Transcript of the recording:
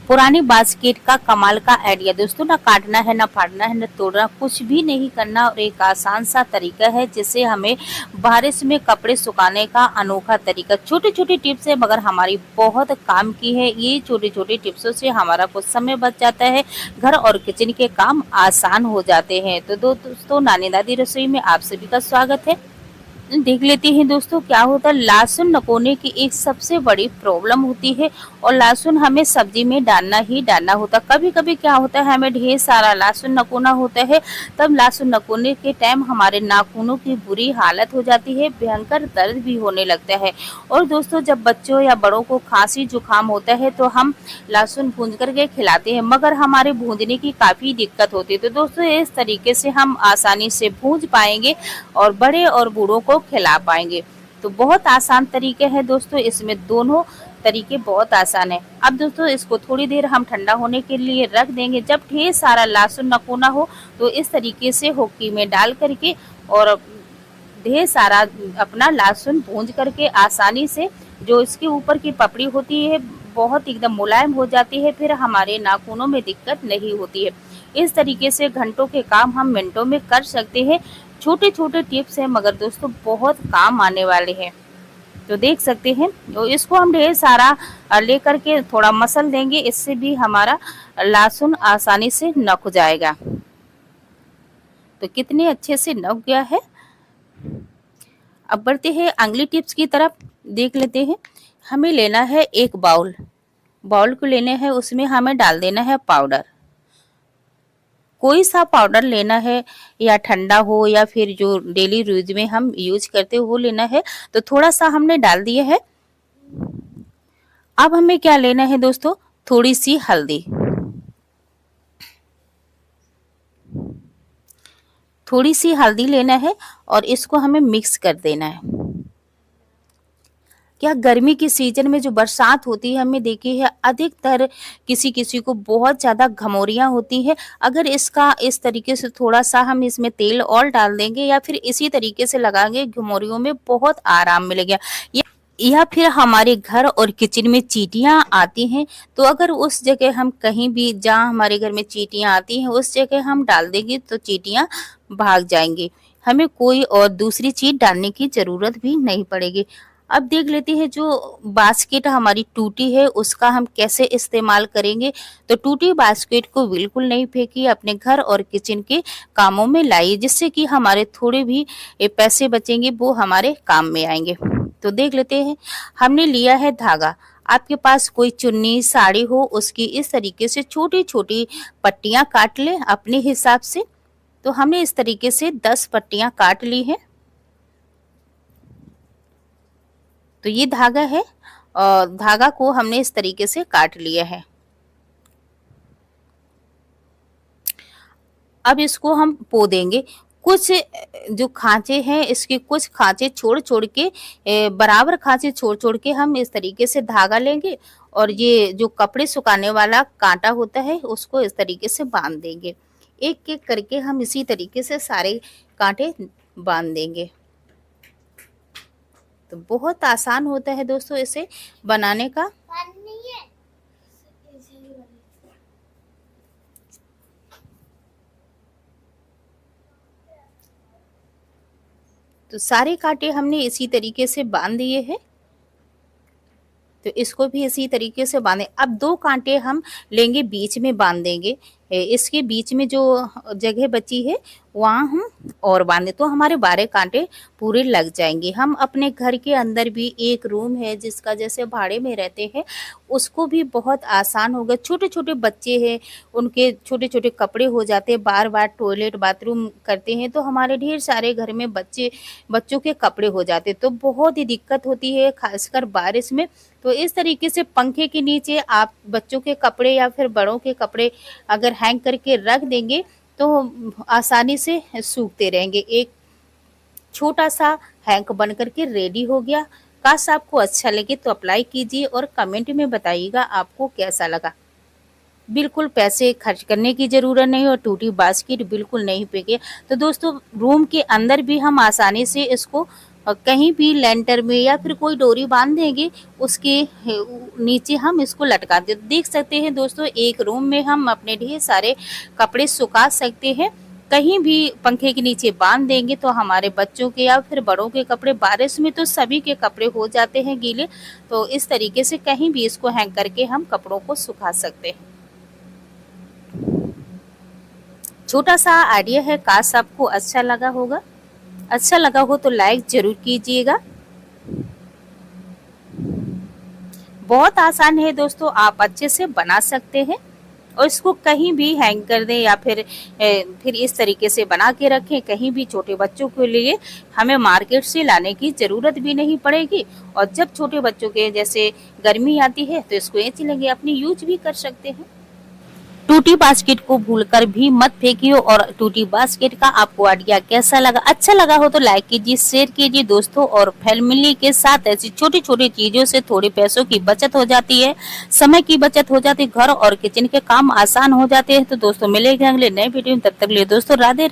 पुरानी बास्केट का कमाल का आइडिया दोस्तों, ना काटना है, ना फाड़ना है, ना तोड़ना, कुछ भी नहीं करना और एक आसान सा तरीका है जिससे हमें बारिश में कपड़े सुखाने का अनोखा तरीका। छोटी छोटी टिप्स है मगर हमारी बहुत काम की है। ये छोटी छोटी टिप्सों से हमारा कुछ समय बच जाता है, घर और किचन के काम आसान हो जाते हैं। तो दोस्तों, नानी दादी रसोई में आप सभी का स्वागत है। देख लेते हैं दोस्तों क्या होता है। लहसुन नकोने की एक सबसे बड़ी प्रॉब्लम होती है और लहसुन हमें सब्जी में डालना ही डालना होता है। कभी कभी क्या होता है, हमें ढेर सारा लहसुन नकोना होता है, तब लहसुन नकोने के टाइम हमारे नाखूनों की बुरी हालत हो जाती है, भयंकर दर्द भी होने लगता है। और दोस्तों, जब बच्चों या बड़ों को खांसी जुकाम होता है तो हम लहसुन भून करके खिलाते हैं, मगर हमारे भूनने की काफी दिक्कत होती है। तो दोस्तों, इस तरीके से हम आसानी से भून पाएंगे और बड़े और बूढ़ों को खिला पाएंगे। तो बहुत आसान तरीके हैं दोस्तों, इसमें दोनों तरीके बहुत आसान है। अब दोस्तों, इसको थोड़ी देर हम ठंडा होने के लिए रख देंगे। जब ढेर सारा लहसुन नकोना हो तो इस तरीके से होकी में डाल करके और ढेर सारा अपना लहसुन भूंज करके आसानी से, जो इसके ऊपर की पपड़ी होती है बहुत एकदम मुलायम हो जाती है, फिर हमारे नाखूनों में दिक्कत नहीं होती है। इस तरीके से घंटों के काम हम मिनटों में कर सकते हैं। छोटे छोटे टिप्स हैं मगर दोस्तों बहुत काम आने वाले हैं। तो देख सकते हैं, तो इसको हम ढेर सारा लेकर के थोड़ा मसल देंगे, इससे भी हमारा लहसुन आसानी से नक जाएगा। तो कितने अच्छे से नक गया है। अब बढ़ते हैं अगली टिप्स की तरफ। देख लेते हैं। हमें लेना है एक बाउल। बाउल को लेने हैं, उसमें हमें डाल देना है पाउडर। कोई सा पाउडर लेना है, या ठंडा हो या फिर जो डेली यूज में हम यूज करते हो वो लेना है। तो थोड़ा सा हमने डाल दिया है। अब हमें क्या लेना है दोस्तों, थोड़ी सी हल्दी। थोड़ी सी हल्दी लेना है और इसको हमें मिक्स कर देना है। क्या गर्मी के सीजन में जो बरसात होती है, हमें देखी है अधिकतर किसी किसी को बहुत ज्यादा घमौरियां होती है। अगर इसका इस तरीके से थोड़ा सा हम इसमें तेल और डाल देंगे या फिर इसी तरीके से लगाएंगे, घमौरियों में बहुत आराम मिलेगा। या फिर हमारे घर और किचन में चींटियां आती हैं, तो अगर उस जगह हम कहीं भी जहां हमारे घर में चींटियां आती हैं उस जगह हम डाल देंगे तो चींटियां भाग जाएंगी। हमें कोई और दूसरी चीज डालने की जरूरत भी नहीं पड़ेगी। अब देख लेते हैं, जो बास्केट हमारी टूटी है उसका हम कैसे इस्तेमाल करेंगे। तो टूटी बास्केट को बिल्कुल नहीं फेंकिए, अपने घर और किचन के कामों में लाइए, जिससे कि हमारे थोड़े भी पैसे बचेंगे, वो हमारे काम में आएंगे। तो देख लेते हैं, हमने लिया है धागा। आपके पास कोई चुन्नी साड़ी हो, उसकी इस तरीके से छोटी छोटी पट्टियां काट ले अपने हिसाब से। तो हमने इस तरीके से 10 पट्टियां काट ली है। तो ये धागा है और धागा को हमने इस तरीके से काट लिया है। अब इसको हम पो देंगे। कुछ जो खांचे हैं, इसके कुछ खांचे छोड़ छोड़ के, बराबर खांचे छोड़ छोड़ के हम इस तरीके से धागा लेंगे और ये जो कपड़े सुखाने वाला कांटा होता है उसको इस तरीके से बांध देंगे। एक एक करके हम इसी तरीके से सारे कांटे बांध देंगे। तो बहुत आसान होता है दोस्तों इसे बनाने का। तो सारे कांटे हमने इसी तरीके से बांध दिए हैं। तो इसको भी इसी तरीके से बांधे। अब 2 कांटे हम लेंगे, बीच में बांध देंगे। इसके बीच में जो जगह बची है वहाँ हम और बांधे तो हमारे 12 कांटे पूरे लग जाएंगे। हम अपने घर के अंदर भी एक रूम है जिसका जैसे भाड़े में रहते हैं, उसको भी बहुत आसान होगा। छोटे छोटे बच्चे हैं, उनके छोटे छोटे कपड़े हो जाते हैं, बार बार टॉयलेट बाथरूम करते हैं, तो हमारे ढेर सारे घर में बच्चों के कपड़े हो जाते, तो बहुत ही दिक्कत होती है खासकर बारिश में। तो इस तरीके से पंखे के नीचे आप बच्चों के कपड़े या फिर बड़ों के कपड़े अगर हैंग करके रख देंगे तो आसानी से सूखते रहेंगे। एक छोटा सा हैंक बन करके रेडी हो गया। काश आपको अच्छा लगे तो अप्लाई कीजिए और कमेंट में बताइएगा आपको कैसा लगा। बिल्कुल पैसे खर्च करने की ज़रूरत नहीं और टूटी बास्केट बिल्कुल नहीं फेंके। तो दोस्तों, रूम के अंदर भी हम आसानी से इसको कहीं भी लेंटर में या फिर कोई डोरी बांध देंगे, उसके नीचे हम इसको लटका देख सकते हैं दोस्तों। एक रूम में हम अपने ढेर सारे कपड़े सुखा सकते हैं। कहीं भी पंखे के नीचे बांध देंगे तो हमारे बच्चों के या फिर बड़ों के कपड़े, बारिश में तो सभी के कपड़े हो जाते हैं गीले, तो इस तरीके से कहीं भी इसको हैंग करके हम कपड़ों को सुखा सकते हैं। छोटा सा आइडिया है, काश आपको अच्छा लगा होगा। अच्छा लगा हो तो लाइक जरूर कीजिएगा। बहुत आसान है दोस्तों, आप अच्छे से बना सकते हैं और इसको कहीं भी हैंग कर दें या फिर इस तरीके से बना के रखें। कहीं भी छोटे बच्चों के लिए हमें मार्केट से लाने की ज़रूरत भी नहीं पड़ेगी। और जब छोटे बच्चों के जैसे गर्मी आती है तो इसको ऐसे लगे अपनी यूज भी कर सकते हैं। टूटी बास्केट को भूलकर भी मत फेंकिए। और टूटी बास्केट का आपको आइडिया कैसा लगा? अच्छा लगा हो तो लाइक कीजिए, शेयर कीजिए दोस्तों। और फैमिली के साथ ऐसी छोटी छोटी चीजों से थोड़े पैसों की बचत हो जाती है, समय की बचत हो जाती है, घर और किचन के काम आसान हो जाते हैं। तो दोस्तों मिलेंगे अगले नए वीडियो में, तब तक लिए दोस्तों राधे।